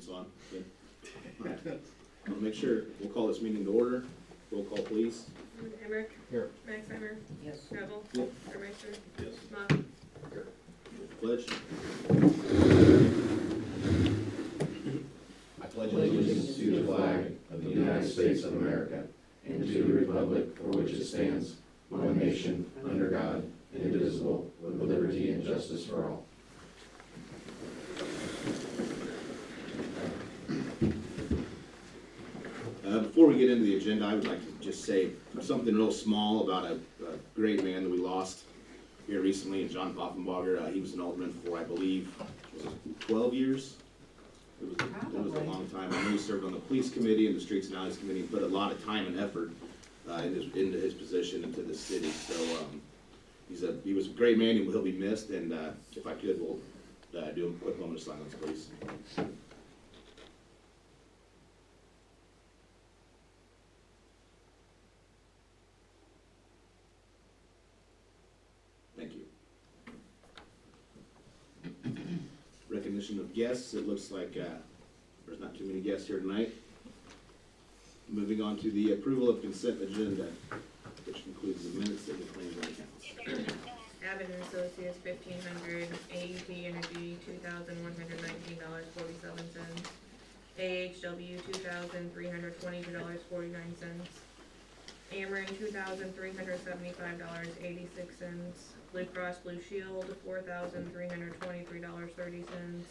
this on. Good. All right. I'll make sure, we'll call this meeting to order. Roll call, please. Emmerich? Here. Maxheimer? Yes. Revel? Yep. Burmeister? Yes. Mock? Pledge. I pledge allegiance to the flag of the United States of America and to the republic for which it stands, one nation, under God, indivisible, with liberty and justice for all. Before we get into the agenda, I would like to just say something real small about a great man that we lost here recently, John Poffenbarger. He was an alderman for, I believe, was it 12 years? It was a long time. I know he served on the police committee and the streets and alleys committee and put a lot of time and effort into his position into the city. So he was a great man, and he'll be missed. And if I could, we'll do a quick moment of silence, please. Thank you. Recognition of guests. It looks like there's not too many guests here tonight. Moving on to the approval of consent agenda, which includes the minutes and the claims and accounts. Abbott and Associates, $1,500. AEP Energy, $2,119.47. AHW, $2,322.49. Ameren, $2,375.86. Blue Cross Blue Shield, $4,323.30.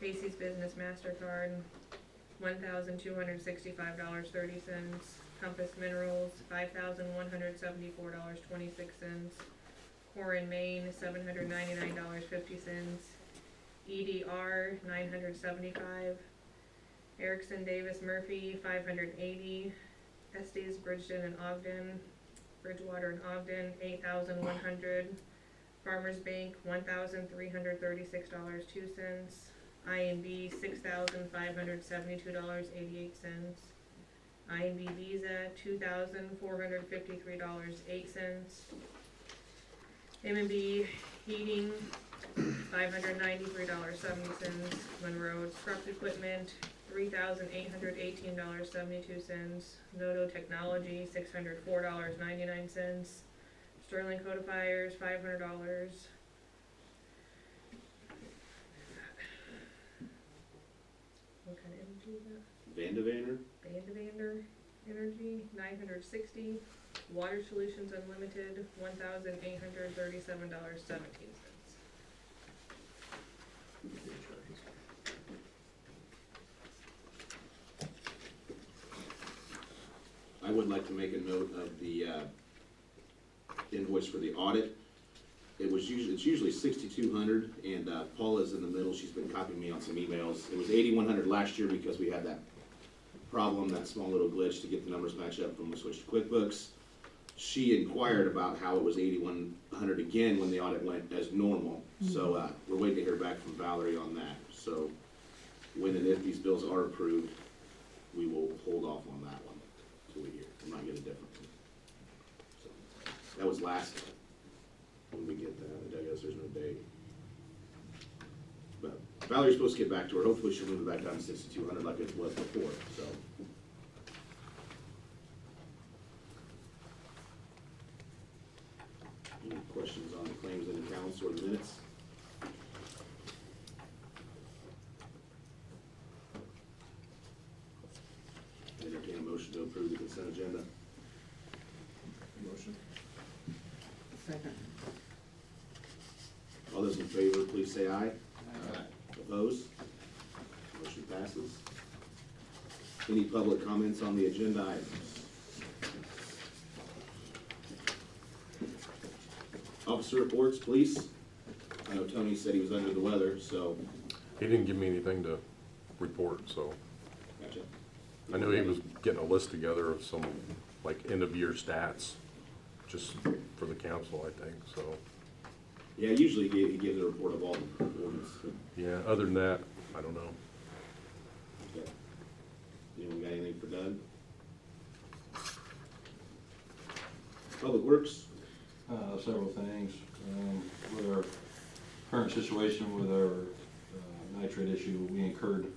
Casey's Business MasterCard, $1,265.30. Compass Minerals, $5,174.26. Corin, Maine, $799.50. EDR, $975. Erickson Davis Murphy, $580. Estes Bridgeton and Ogden, Bridgewater and Ogden, $8,100. Farmers Bank, $1,336.02. INB, $6,572.88. INB Visa, $2,453.08. M&B Heating, $593.70. Monroe Truck Equipment, $3,818.72. Noto Technology, $604.99. Sterling Codifiers, $500. What kind of energy is that? Vandavaner. Vandavander Energy, $960. Water Solutions Unlimited, $1,837.17. I would like to make a note of the invoice for the audit. It's usually $6,200, and Paula's in the middle. She's been copying me on some emails. It was $8,100 last year because we had that problem, that small little glitch to get the numbers matched up when we switched to QuickBooks. She inquired about how it was $8,100 again when the audit went as normal. So we're waiting to hear back from Valerie on that. So when and if these bills are approved, we will hold off on that one until we hear. I'm not getting a different one. So that was last when we get that. I guess there's no date. But Valerie's supposed to get back to her. Hopefully she'll move it back down to $6,200 like it was before. So. Any questions on the claims and accounts or the minutes? Entertain a motion to approve the consent agenda. Motion. Second. All those in favor, please say aye. Aye. Opposed? Motion passes. Any public comments on the agenda items? Officer reports, please. I know Tony said he was under the weather, so. He didn't give me anything to report, so Gotcha. I knew he was getting a list together of some, like, end-of-year stats, just for the council, I think, so. Yeah, usually he gives a report of all the performance. Yeah, other than that, I don't know. Okay. Anyone got anything for Doug? Public Works? Several things. With our current situation with our nitrate issue, we incurred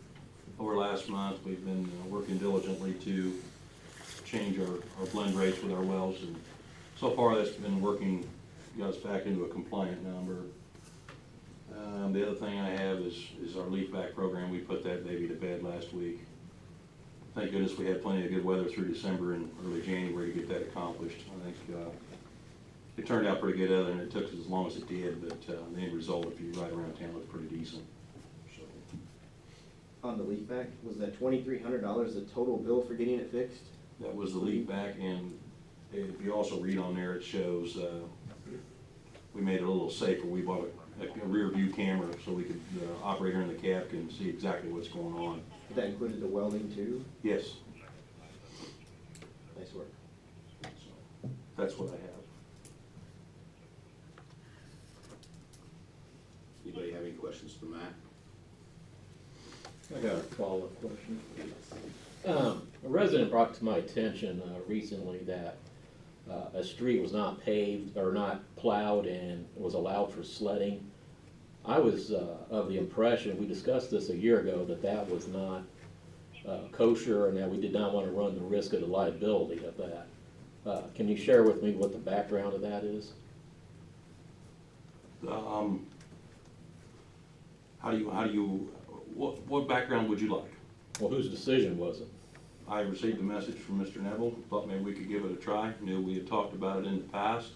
over last month, we've been working diligently to change our blend rates with our wells, and so far that's been working, got us back into a compliant number. The other thing I have is our leaf back program. We put that baby to bed last week. Thank goodness we had plenty of good weather through December and early January to get that accomplished. I think it turned out pretty good, other than it took us as long as it did, but the end result, if you ride around town, looked pretty decent. So, On the leaf back, was that $2,300 the total bill for getting it fixed? that was the leaf back, and if you also read on there, it shows we made it a little safer. We bought a rear view camera so we could, the operator in the cab can see exactly what's going on. That included the welding too? Yes, Nice work. so that's what I have. Anybody have any questions for Matt? I got a follow-up question. A resident brought to my attention recently that a street was not paved or not plowed and was allowed for sledding. I was of the impression, we discussed this a year ago, that that was not kosher and that we did not want to run the risk of the liability of that. Can you share with me what the background of that is? What background would you like? Well, whose decision was it? I received a message from Mr. Neville, thought maybe we could give it a try, knew we had talked about it in the past.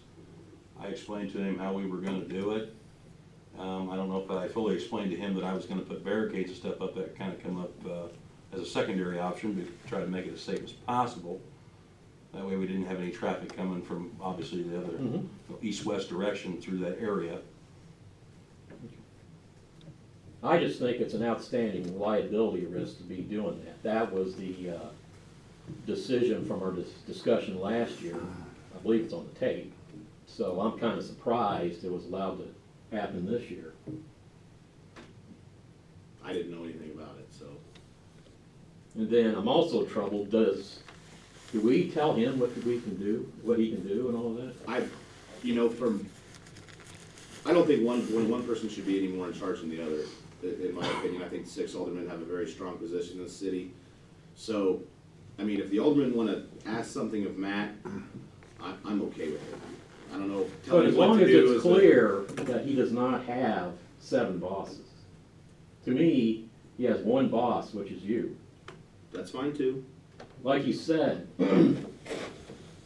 I explained to him how we were gonna do it. I don't know if I fully explained to him that I was gonna put barricades and stuff up that kinda come up as a secondary option, but try to make it as safe as possible. That way we didn't have any traffic coming from, obviously, the other east-west direction through that area. I just think it's an outstanding liability risk to be doing that. That was the decision from our discussion last year. I believe it's on the tape. So I'm kind of surprised it was allowed to happen this year. I didn't know anything about it, so. And then I'm also troubled, do we tell him what he can do and all that? I don't think one person should be any more in charge than the other, in my opinion. I think 6 aldermen have a very strong position in the city. So, I mean, if the aldermen wanna ask something of Matt, I'm okay with it. I don't know, But telling as him what long to as do it's is. clear that he does not have 7 bosses. To me, he has one boss, which is you. That's fine too. Like you said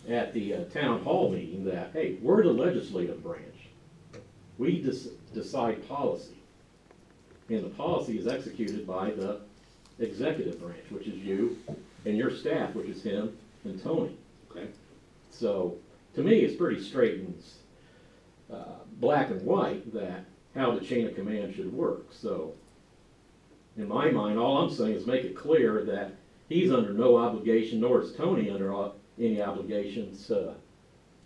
at the town hall meeting, that, hey, we're the legislative branch. We decide policy. And the policy is executed by the executive branch, which is you, and your staff, which is him and Tony. Okay. So, to me, it's pretty straight and black and white that how the chain of command should work. So, in my mind, all I'm saying is make it clear that he's under no obligation, nor is Tony under any obligations to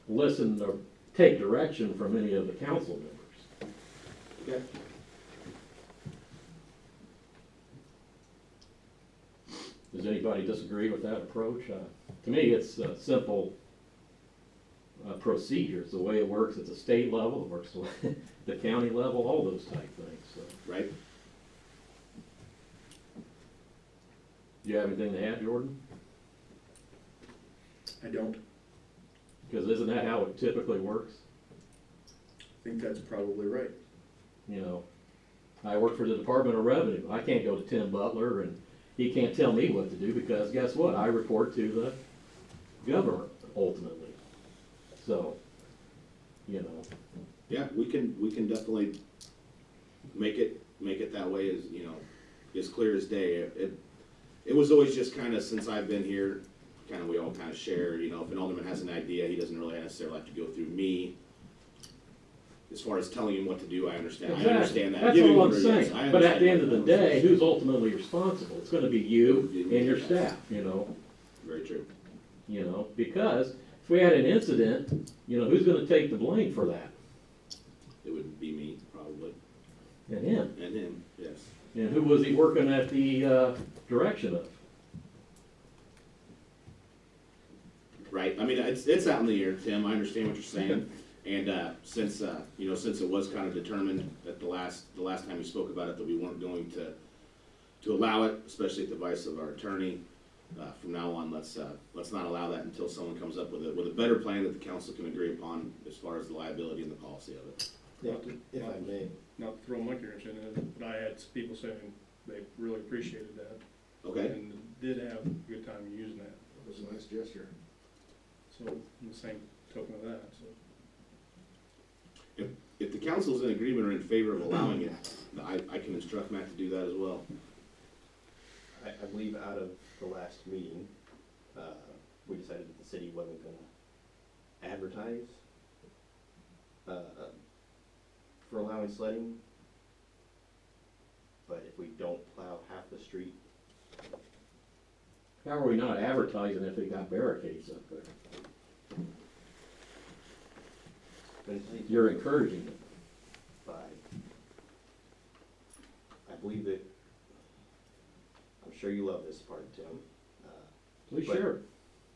listen or take direction from any of the council members. Okay. Does anybody disagree with that approach? To me, it's a simple procedure. It's the way it works at the state level, it works at the county level, all those type things. So, Right? do you have anything to add, Jordan? I don't Because isn't that how it typically works? think that's probably right. You know, I work for the Department of Revenue. I can't go to Tim Butler and he can't tell me what to do because guess what? I report to the government ultimately. So, you know. Yeah, we can definitely make it that way, as, as clear as day. It was always just kinda, since I've been here, we all kinda share, if an alderman has an idea, he doesn't really necessarily have to go through me. As far as telling him what to do, I understand that. That's Giving all I'm orders, saying. I But at the end understand of the that. day, who's ultimately responsible? It's gonna be you and your staff, Very true. because if we had an incident, who's gonna take the blame for that? It would be me, probably, And him. and him, yes. And who was he working at the direction of? Right, I mean, it's out in the air, Tim, I understand what you're saying, and, since it was kind of determined at the last time we spoke about it, that we weren't going to to allow it, especially at the advice of our attorney. From now on, let's not allow that until someone comes up with a better plan that the council can agree upon as far as the liability and the policy of it. If I may. Not to throw a monkey wrench in it, but I had people saying they really appreciated that. Okay? And did have a good time using that. It was a nice gesture. So, in the same token of that, so. If the council's in agreement or in favor of allowing it, I can instruct Matt to do that as well. I believe out of the last meeting, we decided that the city wasn't gonna advertise for allowing sledding. But if we don't plow half the street, How are we not advertising if they got barricades up there? then I think You're encouraging it. by, I believe that, I'm sure you love this part, Tim. Please But- share.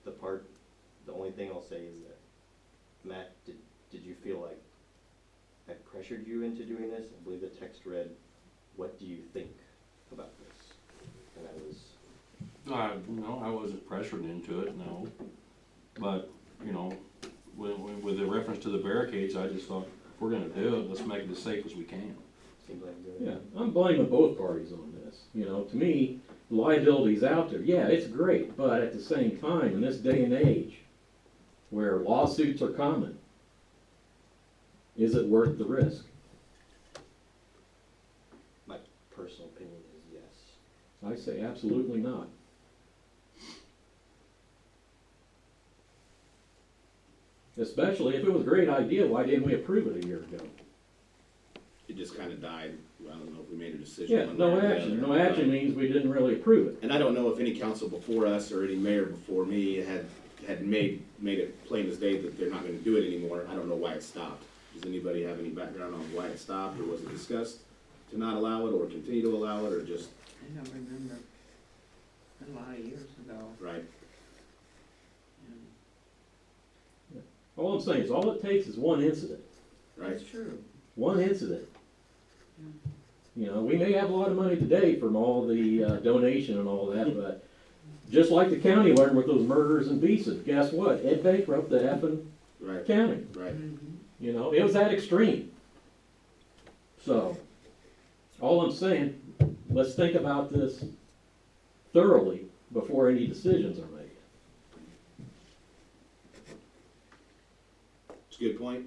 The only thing I'll say is that, Matt, did you feel like I pressured you into doing this? I believe the text read, "What do you think about this?" And I was, No, I wasn't pressured into it, no. But, you know, with the reference to the barricades, I just thought, if we're gonna do it, let's make it as safe as we can. seemed like doing Yeah, it. I'm blaming both parties on this. You know, to me, liability's out there. Yeah, it's great, but at the same time, in this day and age, where lawsuits are common, is it worth the risk? My personal opinion is yes. I say absolutely not. Especially if it was a great idea, why didn't we approve it a year ago? It just kinda died. I don't know if we made a decision. Yeah, one no way or the action. other. No action means we didn't really approve it. And I don't know if any council before us or any mayor before me had made it plain as day that they're not gonna do it anymore. I don't know why it stopped. Does anybody have any background on why it stopped, or was it discussed to not allow it, or continue to allow it, or just, I don't remember, a lot of years ago. right? and All I'm saying is, all it takes is one incident. Right? That's true. One incident. You know, we may have a lot of money today from all the donation and all that, but just like the county learned with those murders in Beeson, guess what? Ed bankrupt the effing Right, county. right. You know, it was that extreme. So, all I'm saying, let's think about this thoroughly before any decisions are made. It's a good point.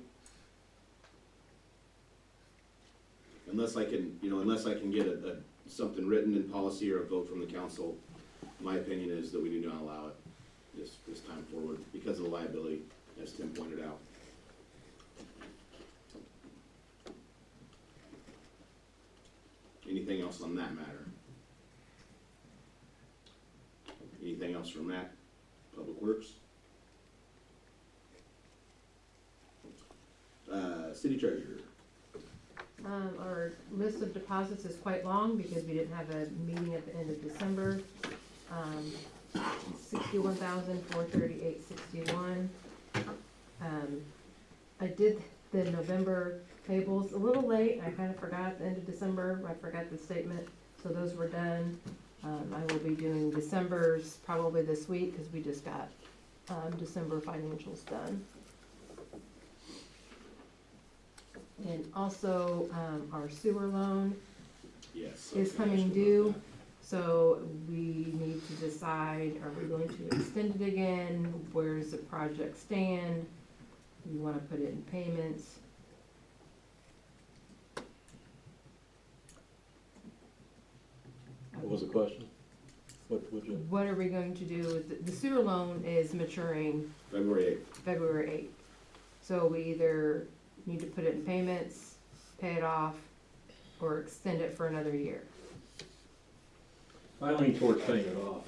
Unless I can get something written in policy or a vote from the council, my opinion is that we do not allow it this time forward because of the liability, as Tim pointed out. Anything else on that matter? Anything else from Matt, Public Works? City Treasurer. Our list of deposits is quite long because we didn't have a meeting at the end of December. 61,438.61. I did the November tables a little late. I kind of forgot at the end of December. I forgot the statement, so those were done. I will be doing December's probably this week because we just got December financials done. And also, our sewer loan Yes. is coming due, so we need to decide, are we going to extend it again? Where does the project stand? Do you wanna put it in payments? What was the question? What would you? What are we going to do with, the sewer loan is maturing February 8th. February 8th. So we either need to put it in payments, pay it off, or extend it for another year. I lean towards paying it off.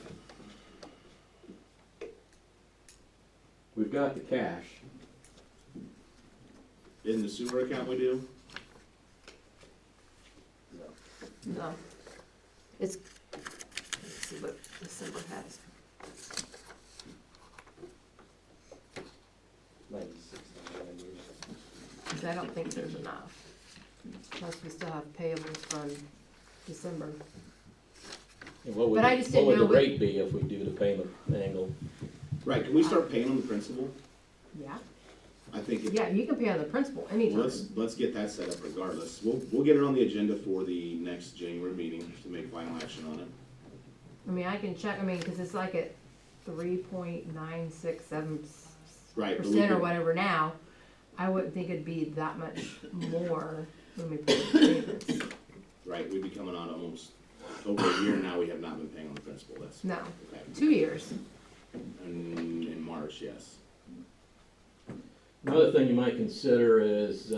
We've got the cash. In the sewer account we do? No. It's, let's see what December has. 96, 99 years. 'Cause I don't think there's enough. Plus we still have payables from December. And what would, But I just what didn't would know the what- rate be if we do the payment angle? Right, can we start paying on the principal? Yeah, I think it, yeah, you can pay on the principal anytime. let's get that set up regardless. We'll get it on the agenda for the next January meeting to make final action on it. I mean, I can check, I mean, cause it's like at 3.967% Right, but we or can- whatever now. I wouldn't think it'd be that much more when we pay the payments. Right, we'd be coming on almost over a year now, we have not been paying on the principal, that's. No, Okay. 2 years. In March, yes. Another thing you might consider is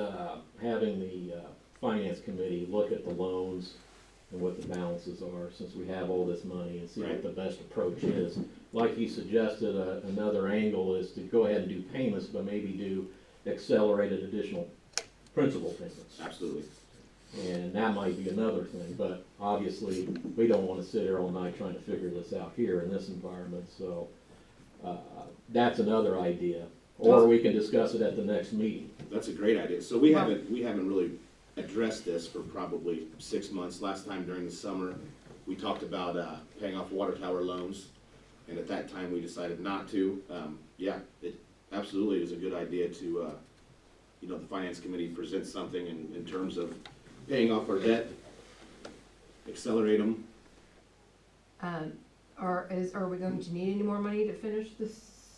having the finance committee look at the loans and what the balances are, since we have all this money, and see what Right. the best approach is. Like you suggested, another angle is to go ahead and do payments, but maybe do accelerated additional principal payments. Absolutely. And that might be another thing, but obviously, we don't wanna sit here all night trying to figure this out here in this environment, so that's another idea. Or we can discuss it at the next meeting. That's a great idea. So we haven't really addressed this for probably 6 months. Last time during the summer, we talked about paying off water tower loans, and at that time, we decided not to. Yeah, it absolutely is a good idea to, the finance committee present something in terms of paying off our debt, accelerate them. Are we going to need any more money to finish the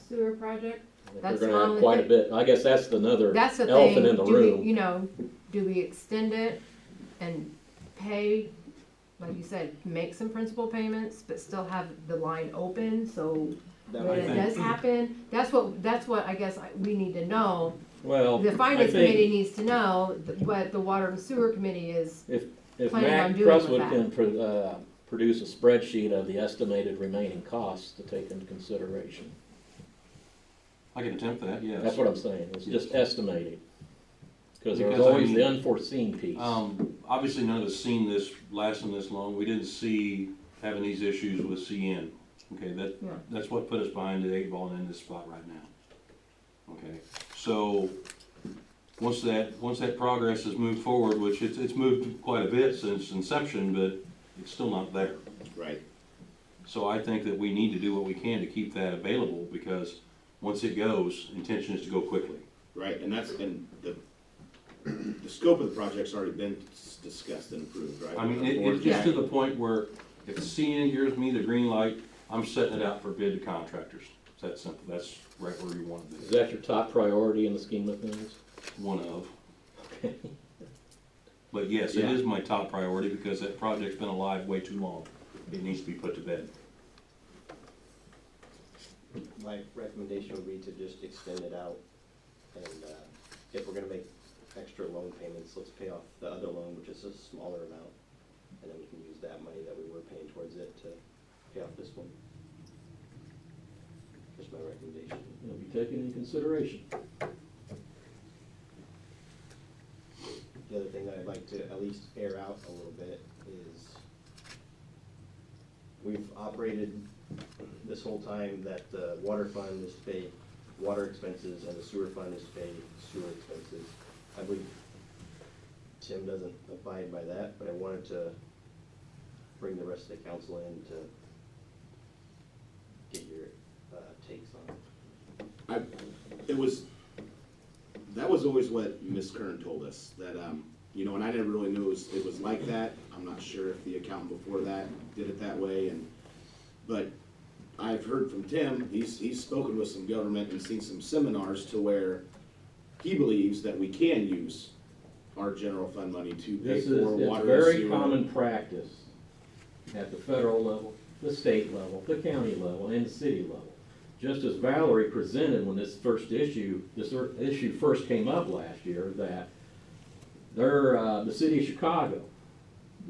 sewer project? We're That's gonna my have only quite a thing. bit, I guess that's another That's the elephant thing, in the do we, room. do we extend it and pay, like you said, make some principal payments, but still have the line open, so That when might it be- does happen, that's what I guess we need to know. Well, The I finance committee think needs to know what the water and sewer committee is. if planning on Mac doing with Presswood that. can produce a spreadsheet of the estimated remaining costs to take into consideration. I can attempt that, yes. That's what I'm saying, it's just estimated. Cause there's Because, I always mean, the unforeseen piece. Obviously, none of us seen this lasting this long. We didn't see having these issues with CN. Okay, Yeah. that's what put us behind the 8 ball and in this spot right now. Okay, so once that progress has moved forward, which it's moved quite a bit since inception, but it's still not there. Right. So I think that we need to do what we can to keep that available, because once it goes, intention is to go quickly. Right, and the scope of the project's already been discussed and approved, right? I mean, The board- it's just to the point where if CN gives me the green light, I'm setting it out for bid to contractors. It's that simple. That's right where you want to Is be. that your top priority in the scheme of things? One of. Okay. But yes, it Yeah. is my top priority because that project's been alive way too long. It needs to be put to bed. My recommendation would be to just extend it out, and if we're gonna make extra loan payments, let's pay off the other loan, which is a smaller amount, and then we can use that money that we were paying towards it to pay off this one. Just my recommendation. It'll be taken into consideration. The other thing that I'd like to at least air out a little bit is we've operated this whole time that the water fund is to pay water expenses and the sewer fund is to pay sewer expenses. I believe Tim doesn't abide by that, but I wanted to bring the rest of the council in to get your takes on it. That was always what Ms. Kern told us, that, and I never really knew it was like that. I'm not sure if the accountant before that did it that way, but I've heard from Tim, he's spoken with some government and seen some seminars to where he believes that we can use our general fund money to pay This for is, it's water and very sewer. common practice at the federal level, the state level, the county level, and the city level. Just as Valerie presented when this issue first came up last year, that the city of Chicago,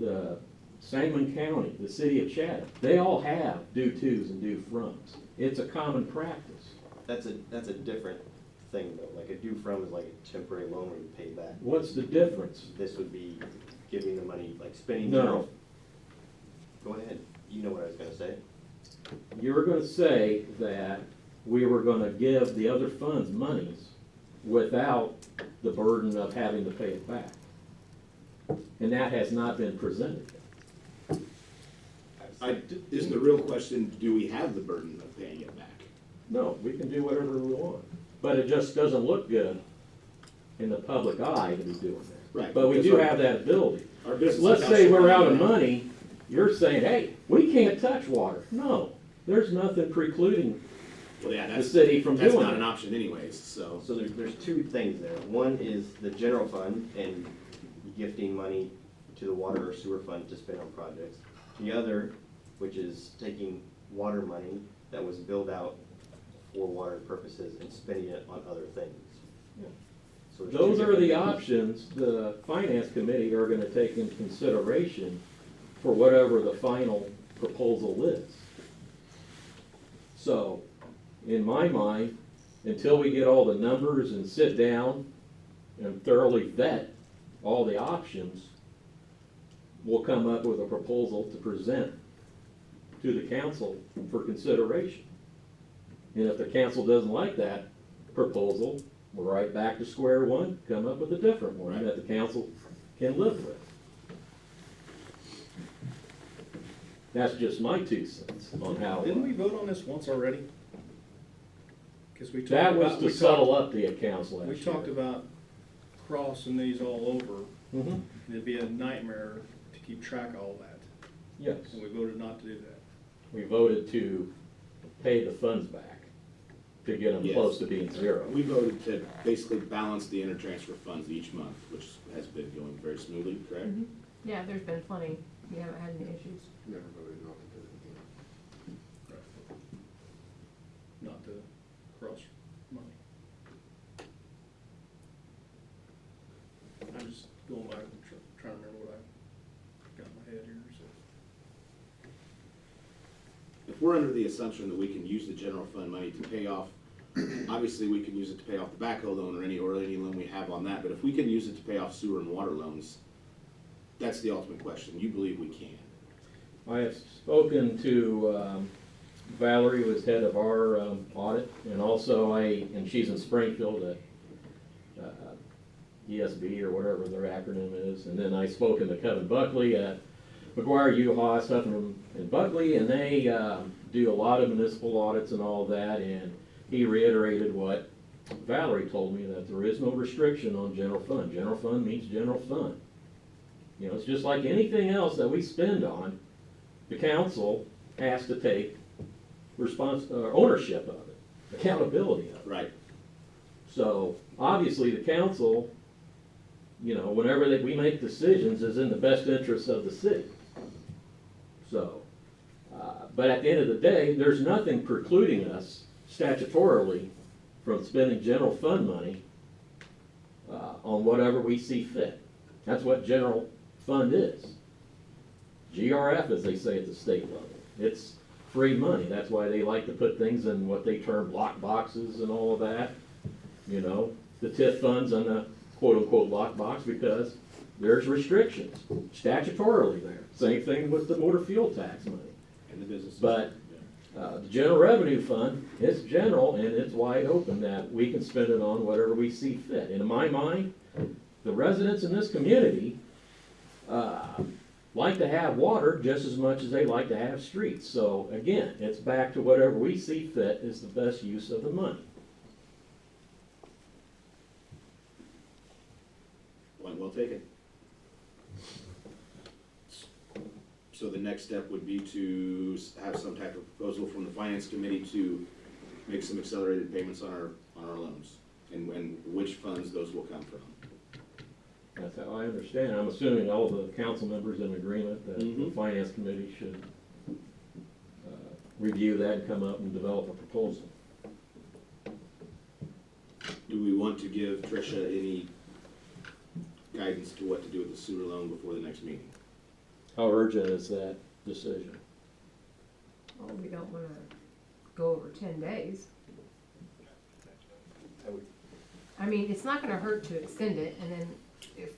the Sangamon County, the city of Chatham, they all have due tos and due froms. It's a common practice. That's a different thing though, like a due from is like a temporary loan where you pay back. What's the difference? This would be giving the money, like spending. No. Go ahead, you know what I was gonna say. You were gonna say that we were gonna give the other funds monies without the burden of having to pay it back. And that has not been presented. Is the real question, do we have the burden of paying it back? No, we can do whatever we want, but it just doesn't look good in the public eye to be doing that. Right. But we because do our- have that ability. Our business. Let's account say should we're be out of down. money, you're saying, hey, we can't touch water. No, there's nothing precluding Well, yeah, the that's, city from that's doing not an it. option anyways, so. So there's two things there. One is the general fund and gifting money to the water or sewer fund to spend on projects. The other, which is taking water money that was billed out for water purposes and spending it on other things. Yeah. So there's two Those are different the things. options the finance committee are gonna take into consideration for whatever the final proposal is. So, in my mind, until we get all the numbers and sit down and thoroughly vet all the options, we'll come up with a proposal to present to the council for consideration. And if the council doesn't like that proposal, we're right back to square one, come up with a different one that the council can live with. That's just my 2 cents on how. Didn't we vote on this once already? Because we talked That was about, to settle up the accounts last year. we talked about crossing these all over. Mhm. It'd be a nightmare to keep track of all that, Yes, and we voted not to do that. we voted to pay the funds back, to get them Yes. close to being zero. We voted to basically balance the intertransfer funds each month, which has been going very smoothly, correct? Mhm. Yeah, there's been plenty, we haven't had any issues. Never voted not to do it. Not to cross money. I'm just going back and trying to remember what I got in my head here, so. If we're under the assumption that we can use the general fund money to pay off, obviously, we can use it to pay off the backhoe loan or any loan we have on that, but if we can use it to pay off sewer and water loans, that's the ultimate question. You believe we can? I have spoken to Valerie, who is head of our audit, and also and she's in Springfield at ESB or whatever their acronym is. And then I spoken to Kevin Buckley at McGuire, Haas, Huffman and Buckley, and they do a lot of municipal audits and all that. And he reiterated what Valerie told me, that there is no restriction on general fund. General fund means general fund. You know, it's just like anything else that we spend on. The council has to take ownership of it, accountability of it. Right. So, obviously, the council, you know, whenever we make decisions, is in the best interest of the city. So, but at the end of the day, there's nothing precluding us statutorily from spending general fund money on whatever we see fit. That's what general fund is. GRF, as they say at the state level. It's free money. That's why they like to put things in what they term lock boxes and all of that. You know, the TIF funds on the quote-unquote lock box, because there's restrictions statutorily there. Same thing with the motor fuel tax money. And the business. But the general revenue fund, it's general and it's wide open that we can spend it on whatever we see fit. And in my mind, the residents in this community like to have water just as much as they like to have streets. So again, it's back to whatever we see fit is the best use of the money. Point well taken. So the next step would be to have some type of proposal from the finance committee to make some accelerated payments on our loans, and which funds those will come from. That's how I understand. I'm assuming all the council members in agreement that the Mhm. finance committee should review that and come up and develop a proposal. Do we want to give Tricia any guidance to what to do with the sewer loan before the next meeting? How urgent is that decision? Well, we don't wanna go over 10 days. I mean, it's not gonna hurt to extend it, and then if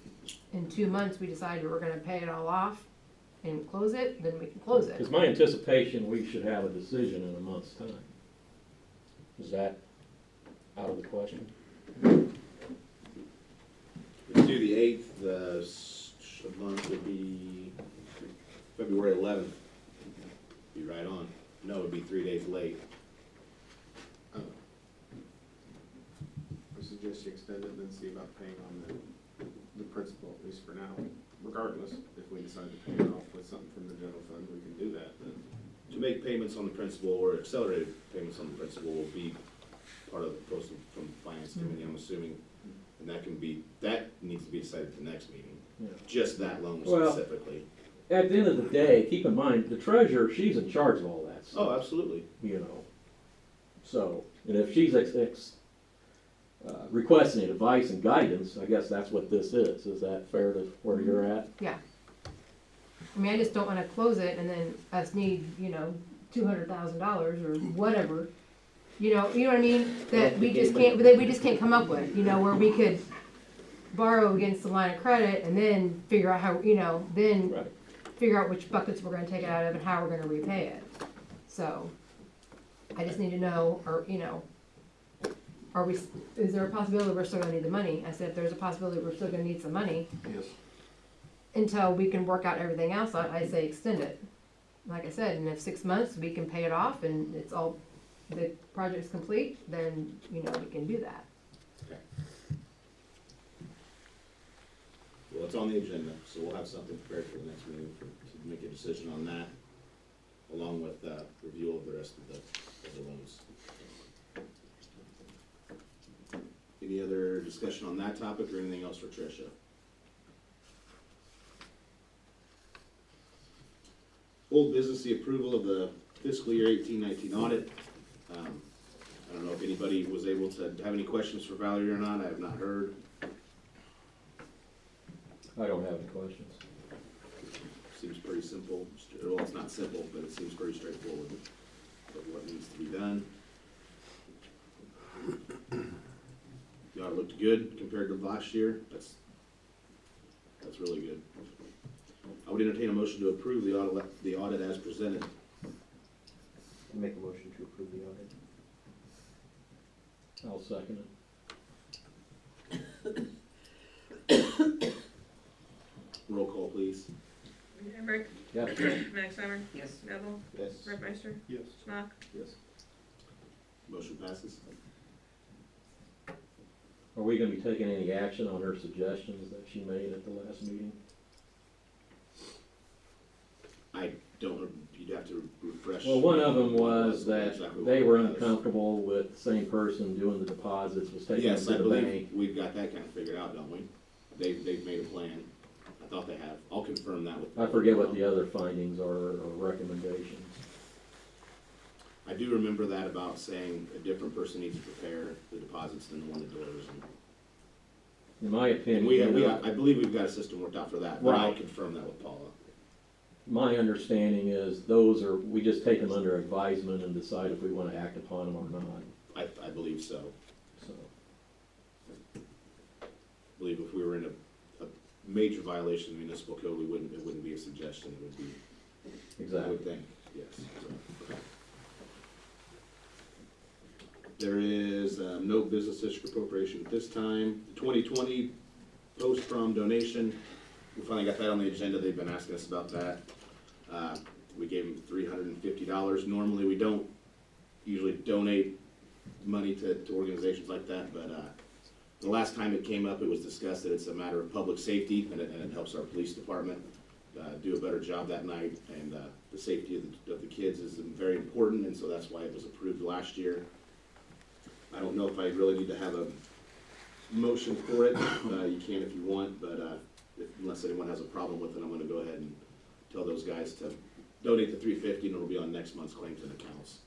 in 2 months we decide we're gonna pay it all off and close it, then we can close it. Because my anticipation, we should have a decision in a month's time. Is that out of the question? If we do the 8th, the month would be February 11th. no, it'd be 3 days late. I suggest you extend it and then see about paying on the principal, at least for now. Regardless, if we decide to pay it off with something from the general fund, we can do that, but. To make payments on the principal or accelerated payments on the principal will be part of the posting from the finance committee, I'm assuming. And that needs to be decided at the next meeting, Yeah. just that loan Well- specifically. At the end of the day, keep in mind, the treasurer, she's in charge of all that stuff. Oh, absolutely. You know, so, and if she's requesting advice and guidance, I guess that's what this is. Is that fair to where you're at? Yeah. I mean, I just don't wanna close it and then us need, $200,000 or whatever. You know what I mean? That we just can't come up with, where we could borrow against the line of credit and then figure out how, then Right. figure out which buckets we're gonna take it out of and how we're gonna repay it. So, I just need to know, or, is there a possibility we're still gonna need the money? I said, if there's a possibility we're still gonna need some money Yes. until we can work out everything else, I say extend it. Like I said, and if 6 months, we can pay it off and it's all, the project's complete, then, we can do that. Well, it's on the agenda, so we'll have something prepared for the next meeting to make a decision on that, along with review of the rest of the loans. Any other discussion on that topic or anything else for Tricia? Old business, the approval of the fiscal year 18-19 audit. I don't know if anybody was able to have any questions for Valerie or not. I have not heard. I don't have any questions. Seems pretty simple. Well, it's not simple, but it seems pretty straightforward of what needs to be done. The audit looked good compared to last year. That's really good. I would entertain a motion to approve the audit as presented. Make a motion to approve the audit. I'll second it. Roll call, please. Hambrick, Yes. Maxheimer, Yes. Neville, Yes. Redmeister, Yes. Schmack. Yes. Motion passes. Are we gonna be taking any action on her suggestions that she made at the last meeting? I don't, you'd have to refresh. Well, one of them was Exactly that what they it were was. uncomfortable with the same person doing the deposits, was taking them Yes, to I the believe bank. we've got that kind of figured out, don't we? They've made a plan. I thought they have. I'll confirm that with. I forget what the other findings are or recommendations. I do remember that about saying a different person needs to prepare the deposits than the one that delivers them. In my opinion, I believe we've got a system worked out for that, but I'll Right. confirm that with Paula. my understanding is we just take them under advisement and decide if we wanna act upon them or not, I believe so. so. I believe if we were in a major violation of the municipal code, it wouldn't be a suggestion, it would be, I Exactly. would think, yes. So, okay. There is no business district appropriation at this time. 2020 post-prom donation, we finally got that on the agenda. They've been asking us about that. We gave them $350. Normally, we don't usually donate money to organizations like that, but the last time it came up, it was discussed that it's a matter of public safety, and it helps our police department do a better job that night, and the safety of the kids is very important, and so that's why it was approved last year. I don't know if I really need to have a motion for it. You can if you want, but unless anyone has a problem with it, I'm gonna go ahead and tell those guys to donate the $350, and it'll be on next month's claims and accounts.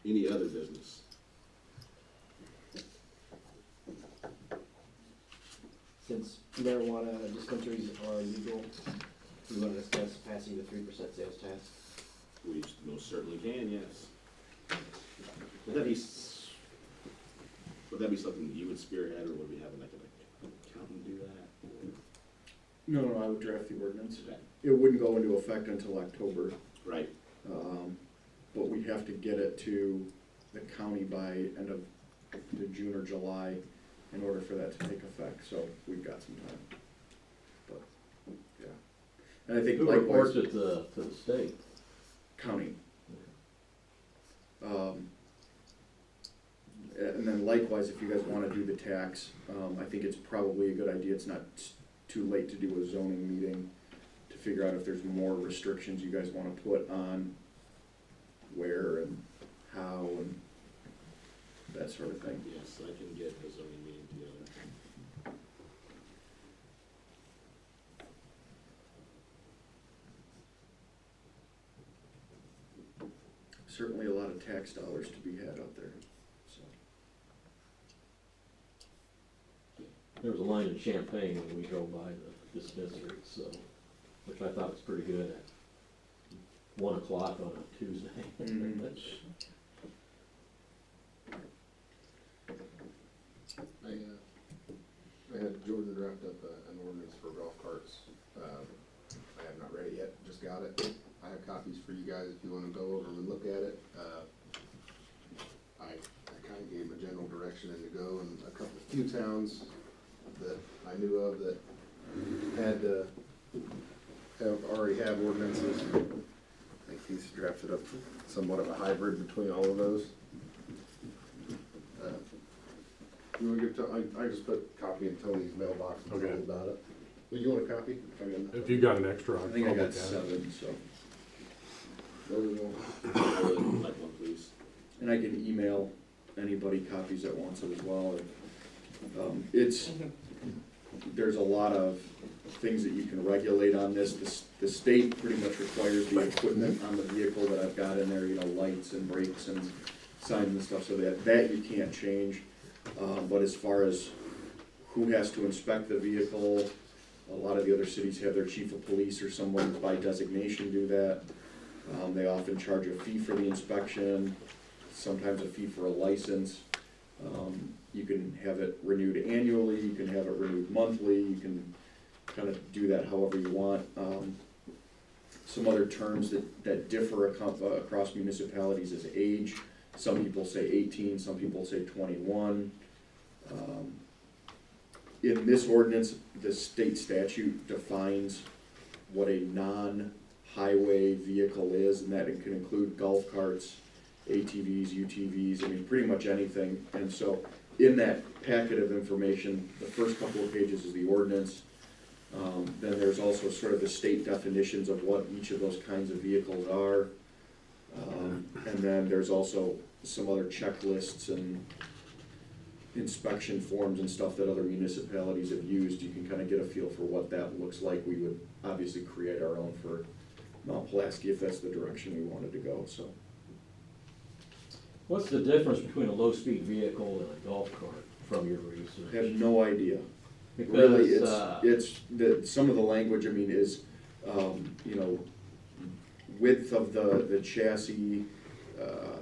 Any other business? Since marijuana dispensaries are legal, we want to discuss passing the 3% sales tax. We most certainly can, yes. Would that be something that you would spearhead, or would we have like an accountant do that? No, I would draft the ordinance. Okay. It wouldn't go into effect until October, Right, but we have to get it to the county by end of June or July in order for that to take effect, so we've got some time. But, yeah. And I think Who likewise, reports it to the state? county. And then likewise, if you guys wanna do the tax, I think it's probably a good idea, it's not too late to do a zoning meeting to figure out if there's more restrictions you guys wanna put on where and how and that sort of thing. Yes, I can get a zoning meeting together. Certainly a lot of tax dollars to be had out there, so. There was a line in Champaign when we drove by the dispensary, so, which I thought was pretty good at 1 o'clock on a Tuesday. I had Jordan draft up an ordinance for golf carts. I have not read it yet, just got it. I have copies for you guys if you wanna go over them and look at it. I kinda gave them a general direction and to go, and a few towns that I knew of that had, already have ordinances. I think he's drafted up somewhat of a hybrid between all of those. You wanna give, I just put a copy in Tony's mailbox and told Okay. him about it. Well, you want a copy? I mean, If you got an extra, I I'll think I look got at it. 7, so. those are all- I would like one, please. And I can email anybody copies that wants it as well. It's, there's a lot of things that you can regulate on this. The state pretty much requires the equipment on the vehicle that I've got in there, you know, lights and brakes and signs and stuff, so that you can't change. But as far as who has to inspect the vehicle, a lot of the other cities have their chief of police or someone by designation do that. They often charge a fee for the inspection, sometimes a fee for a license. You can have it renewed annually, you can have it renewed monthly, you can kind of do that however you want. Some other terms that differ across municipalities is age. Some people say 18, some people say 21. In this ordinance, the state statute defines what a non-highway vehicle is, and that it can include golf carts, ATVs, UTVs, I mean, pretty much anything. And so in that packet of information, the first couple of pages is the ordinance. Then there's also sort of the state definitions of what each of those kinds of vehicles are. And then there's also some other checklists and inspection forms and stuff that other municipalities have used. You can kind of get a feel for what that looks like. We would obviously create our own for Mount Pulaski if that's the direction we wanted to go, so. What's the difference between a low-speed vehicle and a golf cart from your I have research? no idea. Really, Because, some of the language, I mean, is, you know, width of the chassis,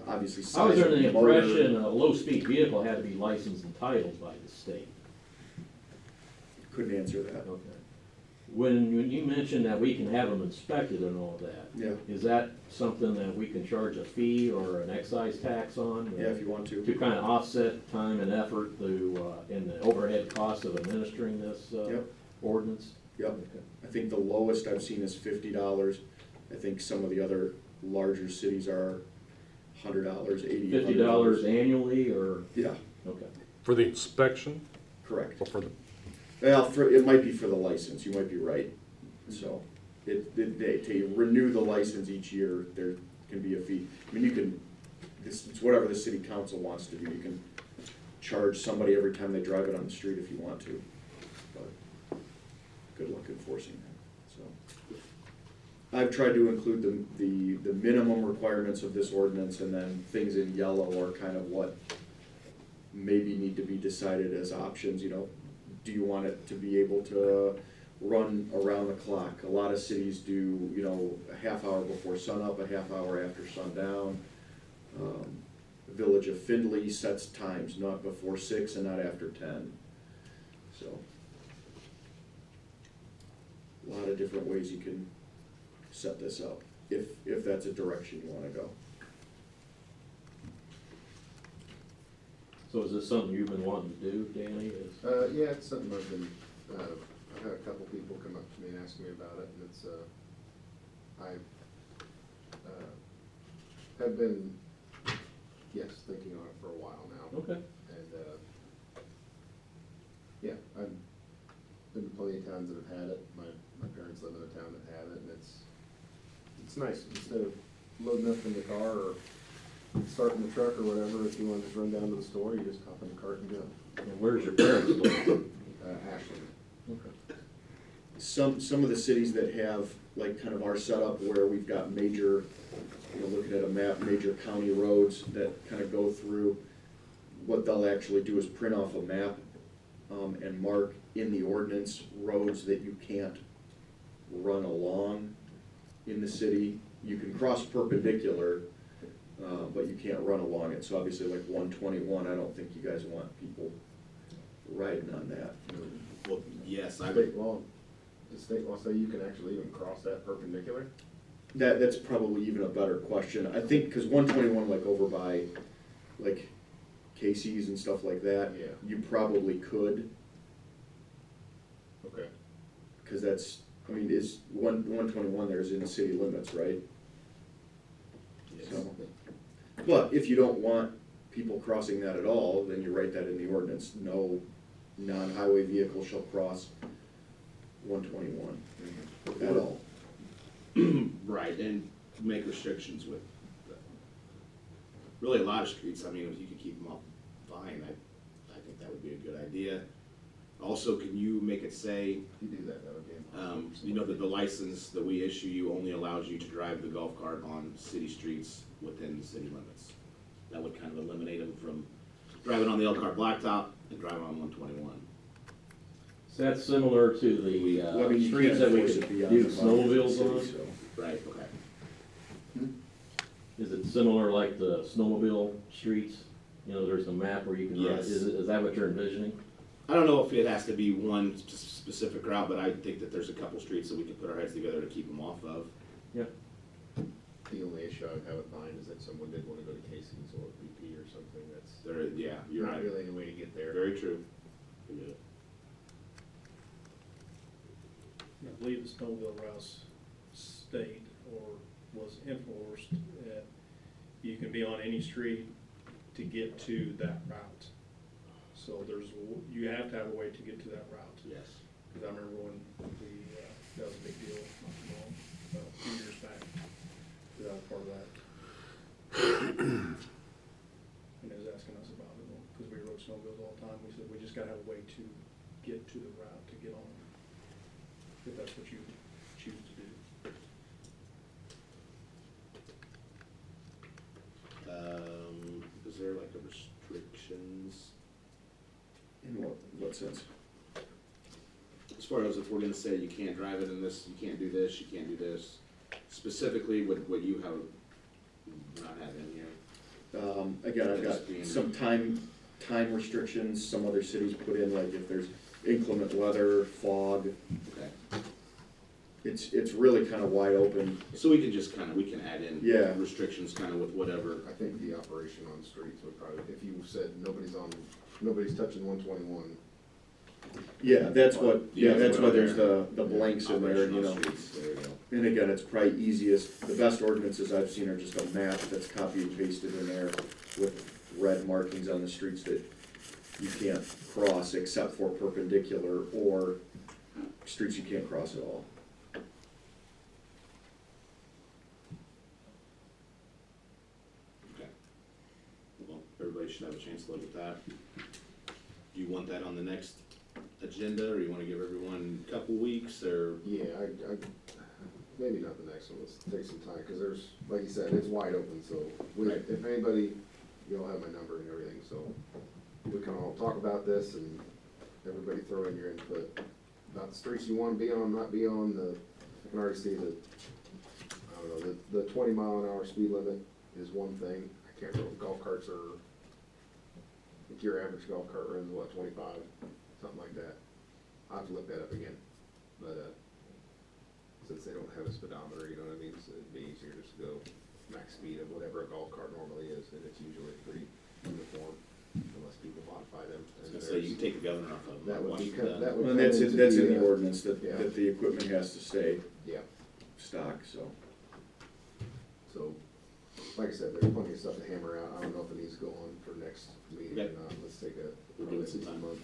obviously I was size of under the the motor. impression a low-speed vehicle had to be licensed and titled by the state. Couldn't answer that. Okay. When you mentioned that we can have them inspected and all that, Yeah, is that something that we can charge a fee or an excise tax on? yeah, if you want to. To kind of offset time and effort to, in the overhead costs of administering this Yep. ordinance? Yep. Okay. I think the lowest I've seen is $50. I think some of the other larger cities are $100, $80. $50 annually or, Yeah, okay. For the inspection correct. or for the, Well, it might be for the license, you might be right. So, to renew the license each year, there can be a fee. I mean, you can, it's whatever the city council wants to do. You can charge somebody every time they drive it on the street if you want to. But good luck enforcing that, so. I've tried to include the minimum requirements of this ordinance, and then things in yellow are kind of what maybe need to be decided as options, you know. Do you want it to be able to run around the clock? A lot of cities do, you know, a half hour before sunup, a half hour after sundown. The Village of Findlay sets times, not before 6 and not after 10. So, a lot of different ways you can set this up, if that's a direction you wanna go. So is this something you've been wanting to do, Danny? Yeah, it's something I've been I've had a couple people come up to me and ask me about it, and it's, I, have been, yes, thinking on it for a while now. Okay. And, yeah, I've been to plenty of towns that have had it. My parents live in a town that have it, and it's nice. Instead of loading up in the car or starting the truck or whatever, if you want to just run down to the store, you just hop in the cart and go. And where's your parents live? Ashland. Okay. Some of the cities that have, like, kind of our setup where we've got major, you know, looking at a map, major county roads that kind of go through, what they'll actually do is print off a map, and mark in the ordinance roads that you can't run along in the city. You can cross perpendicular, but you can't run along it. So obviously, like 121, I don't think you guys want people riding on that. Well, yes, I would, State law, does state law say you can actually even cross that perpendicular? That's probably even a better question. I think, because 121, like over by, like, Casey's and stuff like that, Yeah. you probably could, Okay. because that's, I mean, is 121 there's in the city limits, right? yes. So, but if you don't want people crossing that at all, then you write that in the ordinance. No non-highway vehicle shall cross 121 at all. Right, and make restrictions with, really a lot of streets, I mean, if you could keep them up fine, I think that would be a good idea. Also, can you make it say, If you do that, that would be impossible. you know, that the license that we issue you only allows you to drive the golf cart on city streets within the city limits? That would kind of eliminate them from driving on the Elkhart Blacktop and driving on 121. So that's similar to the Well, I mean, you streets can't that we force could it beyond do the boundaries of the snowmobiles city, on? so. Right, okay. Is it similar like the snowmobile streets? You know, there's a map where you can run, Yes. is that what you're envisioning? I don't know if it has to be one specific route, but I think that there's a couple streets that we can put our heads together to keep them off of. Yeah. The only issue I would have in mind is that someone did want to go to Casey's or BP or something, that's There, yeah, you're not right. really any way to get there. Very true. I get it. I believe the snowmobile routes state or was enforced that you can be on any street to get to that route. So you have to have a way to get to that route. Yes. Because I remember when that was a big deal, not too long, a few years back, that I was part of that. And they was asking us about it, because we rode snowmobiles all the time, we said, we just gotta have a way to get to the route, to get on, if that's what you choose to do. Is there like a restrictions, In what sense? as far as if we're gonna say you can't drive it in this, you can't do this, you can't do this, specifically what you have not have in here? Again, I've got some time restrictions, some other cities put in, like if there's inclement weather, fog, Okay, it's really kind of wide open. so we can just we can add in Yeah. restrictions with whatever. I think the operation on streets would probably, if you said nobody's touching 121, Yeah, that's what, Yeah, that's why there's there. the blanks in there, Operation you on know. streets, there you go. And again, it's probably easiest, the best ordinances I've seen are just a map that's copy and pasted in there with red markings on the streets that you can't cross except for perpendicular or streets you can't cross at all. Okay. Well, everybody should have a chance to look at that. Do you want that on the next agenda, or you wanna give everyone a couple weeks, or? yeah, I, maybe not the next one, let's take some time, because there's, like you said, it's wide open, so Right. if anybody, you'll have my number and everything, so we can all talk about this and everybody throw in your input about the streets you want to be on, not be on, I can already see that, I don't know, the 20-mile-an-hour speed limit is one thing. I can't remember, golf carts are, I think your average golf cart runs, what, 25, something like that. I'll have to look that up again, but, since they don't have a speedometer, you know what I mean, so it'd be easier just to go max speed of whatever a golf cart normally is, and it's usually pretty uniform, unless people modify them. I was gonna say, you can take the governor off of That would be, Washington. that would And come that's, into that's in the the, ordinance, that, yeah. that the equipment has to stay yeah, stock, so. so, like I said, there's plenty of stuff to hammer out. I don't know if it needs to go on for next meeting or Okay. not. Let's take a, We'll give it some time. month.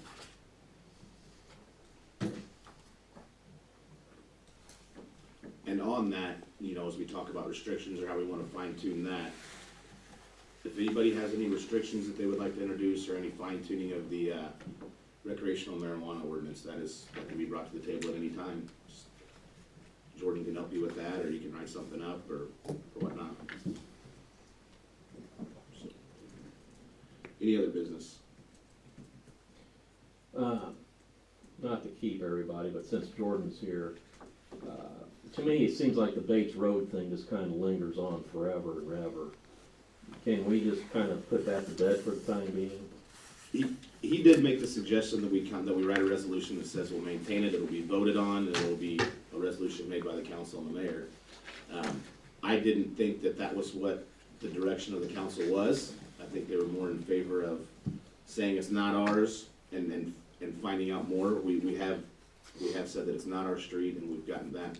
And on that, you know, as we talk about restrictions or how we wanna fine tune that, if anybody has any restrictions that they would like to introduce or any fine tuning of the, recreational marijuana ordinance, that can be brought to the table at any time. Just- Jordan can help you with that, or you can write something up, or whatnot. So, any other business? Not to keep everybody, but since Jordan's here, to me, it seems like the Bates Road thing just kind of lingers on forever and ever. Can we just kind of put that to bed for the time being? He did make the suggestion that we write a resolution that says we'll maintain it, it'll be voted on, and it'll be a resolution made by the council and the mayor. I didn't think that that was what the direction of the council was. I think they were more in favor of saying it's not ours and finding out more. We have said that it's not our street, and we've gotten that.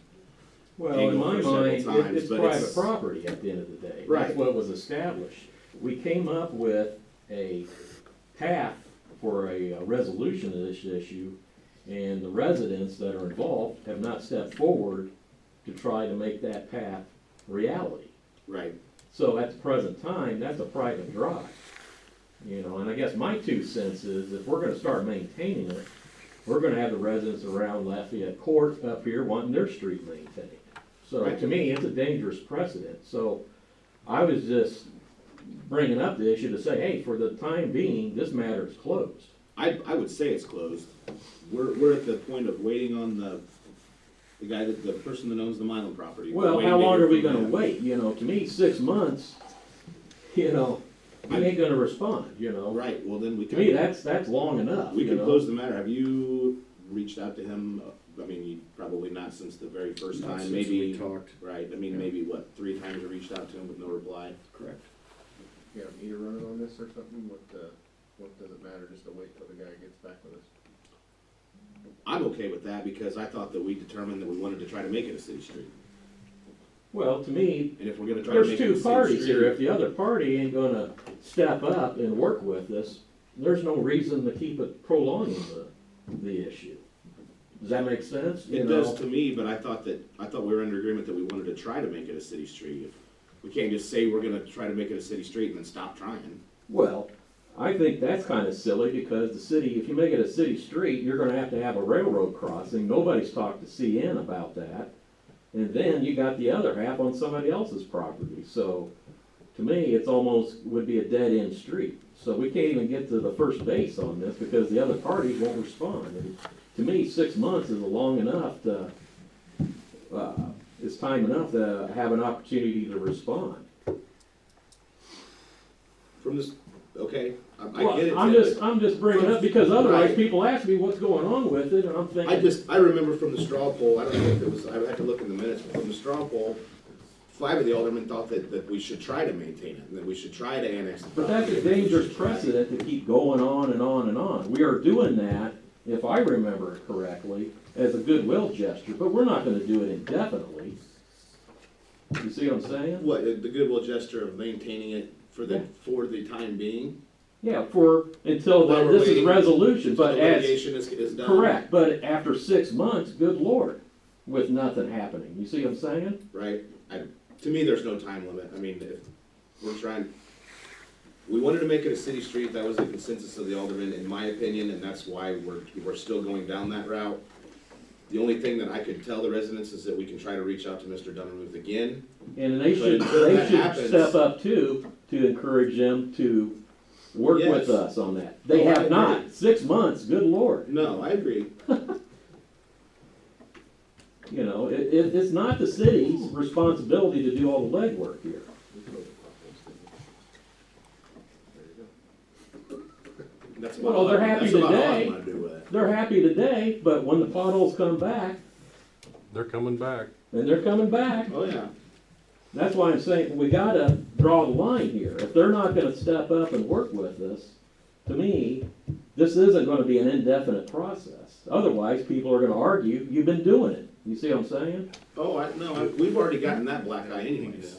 Well, in Angle my for several mind, times, it's but private it's- property at the end of the day. Right. That's what was established. We came up with a path for a resolution of this issue, and the residents that are involved have not stepped forward to try to make that path reality. Right. So at the present time, that's a private drive. You know, and I guess my 2 cents is if we're gonna start maintaining it, we're gonna have the residents around Lafayette Court up here wanting their street maintained. So Right. to me, it's a dangerous precedent. So I was just bringing up the issue to say, hey, for the time being, this matter is closed. I would say it's closed. We're at the point of waiting on the guy the person that owns the Milam property. We're Well, waiting how to long hear are we from gonna them. wait? You know, to me, 6 months, you know, he ain't gonna respond, you know? Right, well then we To me, can, that's long enough, we you can know? close the matter. Have you reached out to him? I mean, you probably not since the very first Not time, since maybe, we talked, right, I mean, Yeah. maybe what, 3 times you reached out to him with no reply? correct. You have a meter running on this or something? What does it matter, just to wait till the guy gets back with us? I'm okay with that because I thought that we determined that we wanted to try to make it a city street. Well, to me, And if we're gonna try to there's make it a 2 city parties here. street- If the other party ain't gonna step up and work with us, there's no reason to keep it prolonging the issue. Does that make sense? You It know? does to me, but I thought we were under agreement that we wanted to try to make it a city street. We can't just say we're gonna try to make it a city street and then stop trying. Well, I think that's kind of silly because the city, if you make it a city street, you're gonna have to have a railroad crossing. Nobody's talked to CN about that. And then you got the other half on somebody else's property. So to me, it's almost would be a dead end street. So we can't even get to the first base on this because the other parties won't respond. And to me, 6 months is long enough to, it's time enough to have an opportunity to respond. From this, okay, I Well, get it. I'm Ted, just, I'm just bringing it up because otherwise Right. people ask me what's going on with it and I'm but thinking. I remember from the straw poll, I don't know if it was, I would have to look in the minutes, but from the straw poll, 5 of the aldermen thought that we should try to maintain it, and that we should try to annex the But property. that's a dangerous precedent to keep going on and on and on. We are doing that, if I remember it correctly, as a goodwill gesture, but we're not gonna do it indefinitely. You see what I'm saying? What, the goodwill gesture of maintaining it for the time being? Yeah, until While we're this is waiting resolution, Until but the as, litigation is done? correct, but after 6 months, good lord, with nothing happening. You see what I'm saying? Right? To me, there's no time limit. I mean, if we're trying, we wanted to make it a city street, that was the consensus of the aldermen, in my opinion, and that's why we're still going down that route. The only thing that I could tell the residents is that we can try to reach out to Mr. Dunnermuth again. And they But should, until they that should happens- step up too, to encourage them to work with Yes. us on that. They Oh, I have agree. not. 6 months, good lord. No, I agree. You know, it's not the city's responsibility to do all the legwork here. That's Well, they're happy that's about all I today. wanna do with it. They're happy today, but when the potholes come back, They're coming back. and they're coming back, Oh, yeah. that's why I'm saying we gotta draw the line here. If they're not gonna step up and work with us, to me, this isn't gonna be an indefinite process. Otherwise, people are gonna argue, you've been doing it. You see what I'm saying? Oh, we've already gotten that black eye anyways.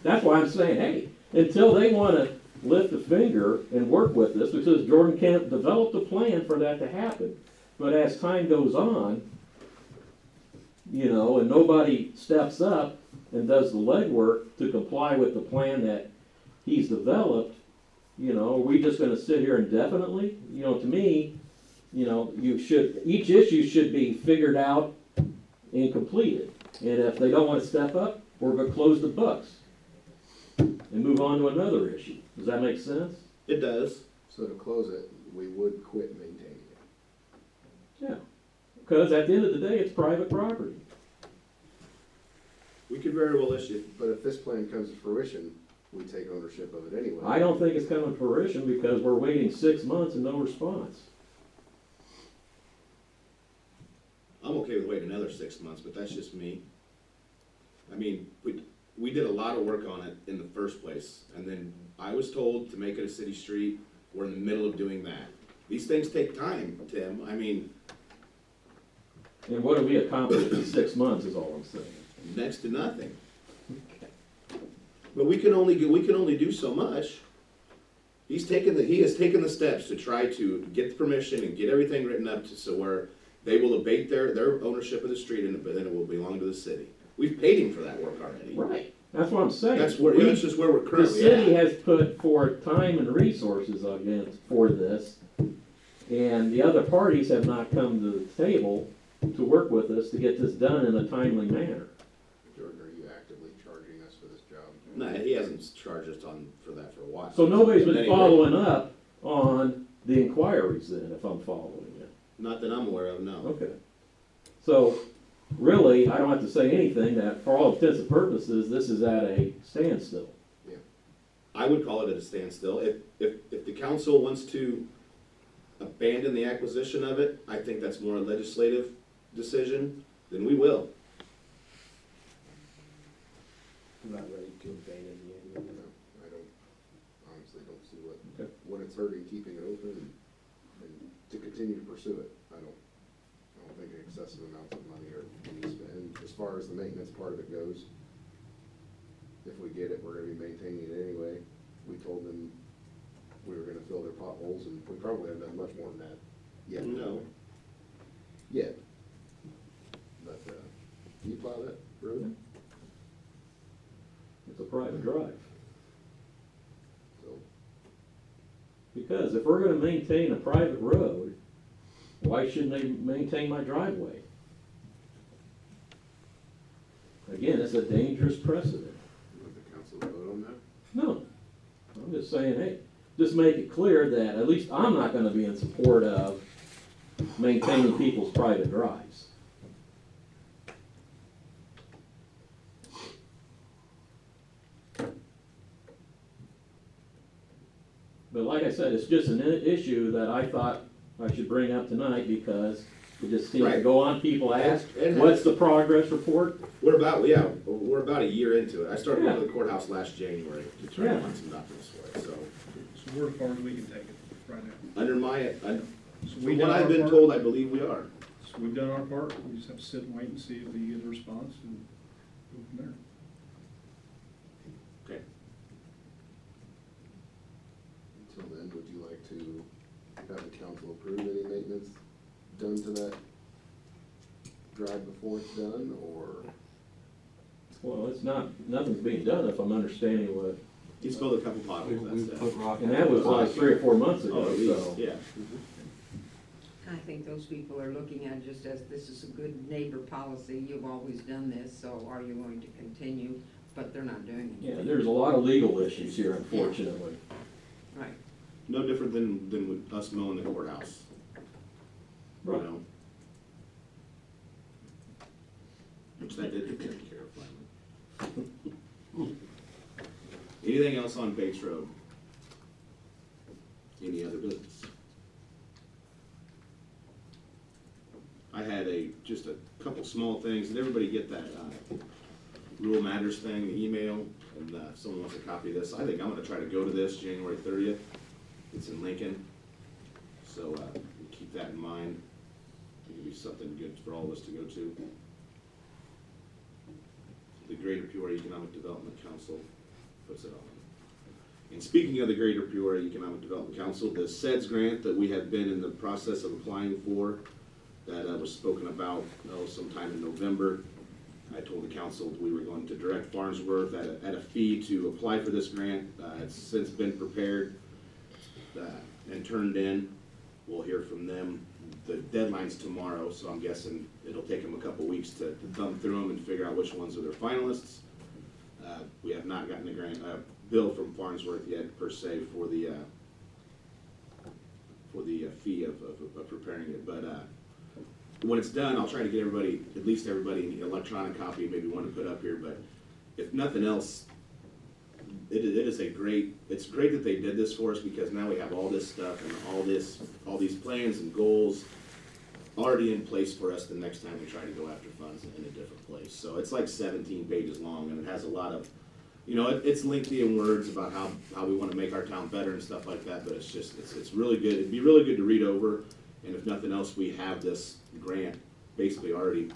That's why I'm saying, hey, until they wanna lift a finger and work with this, because Jordan Camp developed a plan for that to happen. But as time goes on, you know, and nobody steps up and does the legwork to comply with the plan that he's developed, you know, are we just gonna sit here indefinitely? You know, to me, you know, each issue should be figured out and completed. And if they don't wanna step up, we're gonna close the books and move on to another issue. Does that make sense? It does. So to close it, we would quit maintaining it. Yeah. Because at the end of the day, it's private property. We could very well issue. But if this plan comes to fruition, we take ownership of it anyway. I don't think it's coming to fruition because we're waiting 6 months and no response. I'm okay with waiting another 6 months, but that's just me. I mean, we did a lot of work on it in the first place, and then I was told to make it a city street. We're in the middle of doing that. These things take time, Tim. I mean, And what have we accomplished in 6 months is all I'm saying. next to nothing. But we can only do so much. He has taken the steps to try to get the permission and get everything written up to so where they will abate their ownership of the street and then it will belong to the city. We've paid him for that work already. Right. That's what I'm saying. That's just where we're The currently city at. has put forth time and resources for this, and the other parties have not come to the table to work with us to get this done in a timely manner. Jordan, are you actively charging us for this job? No, he hasn't charged us for that for a while. So nobody's been Anyway, following up on the inquiries then, if I'm following you. Not that I'm aware of, no. Okay. So, really, I don't have to say anything, that for all intents and purposes, this is at a standstill. I would call it at a standstill. If the council wants to abandon the acquisition of it, I think that's more a legislative decision, then we will. I'm not ready to abandon the idea. No, I honestly don't see Okay. what it's hurting keeping it open and to continue to pursue it. I don't think excessive amounts of money are being spent. As far as the maintenance part of it goes, if we get it, we're gonna be maintaining it anyway. We told them we were gonna fill their potholes, and we probably haven't done much more than that yet. No. Yet. But, do you plow that road? It's a private drive. So, Because if we're gonna maintain a private road, why shouldn't they maintain my driveway? Again, it's a dangerous precedent. you want the council to vote on that? No, I'm just saying, hey, just make it clear that at least I'm not gonna be in support of maintaining people's private drives. But like I said, it's just an issue that I thought I should bring up tonight because it just seems to Right. go on, people ask, It has- what's the progress report? We're about a year into it. I started going to the courthouse last January to try to Yeah. find some documents for it, so. So we're as far as we can take it right now. From We what done I've our been part. told, I believe we are. So we've done our part, we just have to sit and wait and see if we get a response and go from there. Okay. Until then, would you like to have the council approve any maintenance done to that drive before it's done, or? Well, it's not, nothing's being done if I'm understanding what, He's filled a couple potholes, We've that's put it. rock. and that was like 3 or 4 months ago, Oh, at least, so. yeah. I think those people are looking at it just as this is a good neighbor policy, you've always done this, so are you going to continue? But they're not doing Yeah, anything. there's a lot of legal issues here, unfortunately. Right. No different than with us mowing the courthouse, you Right. know? Which that did get taken care of finally. Anything else on Bates Road? Any other business? I had just a couple small things. Did everybody get that, Rural Matters thing, the email? And if someone wants a copy of this, I think I'm gonna try to go to this January 30th. It's in Lincoln, so keep that in mind. It'll be something good for all of us to go to. The Greater Peoria Economic Development Council puts it on. And speaking of the Greater Peoria Economic Development Council, the SEDS grant that we have been in the process of applying for, that was spoken about, sometime in November. I told the council we were going to direct Farnsworth at a fee to apply for this grant. It's since been prepared and turned in. We'll hear from them. The deadline's tomorrow, so I'm guessing it'll take them a couple weeks to thumb through them and figure out which ones are their finalists. We have not gotten a bill from Farnsworth yet, per se, for the fee of preparing it. But when it's done, I'll try to get everybody, at least everybody, an electronic copy, maybe one to put up here. But if nothing else, it's great that they did this for us, because now we have all this stuff and all these plans and goals already in place for us the next time we try to go after funds in a different place. So it's like 17 pages long, and it has a lot of, it's lengthy in words about how we want to make our town better and stuff like that, but it's really good. It'd be really good to read over, and if nothing else, we have this grant basically already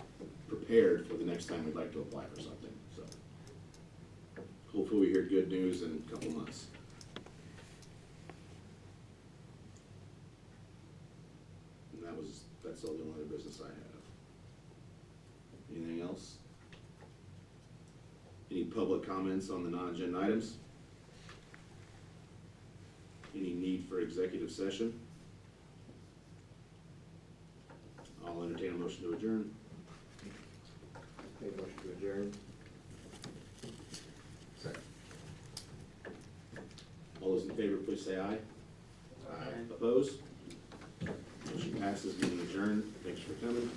prepared for the next time we'd like to apply for something, so. Hopefully we hear good news in a couple months. And that's all the only other business I have. Anything else? Any public comments on the non-agenda items? Any need for executive session? I'll entertain a motion to adjourn. Make a motion to adjourn. All those in favor, please say aye. Aye. Opposed? Motion passes, meeting adjourned. Thanks for coming.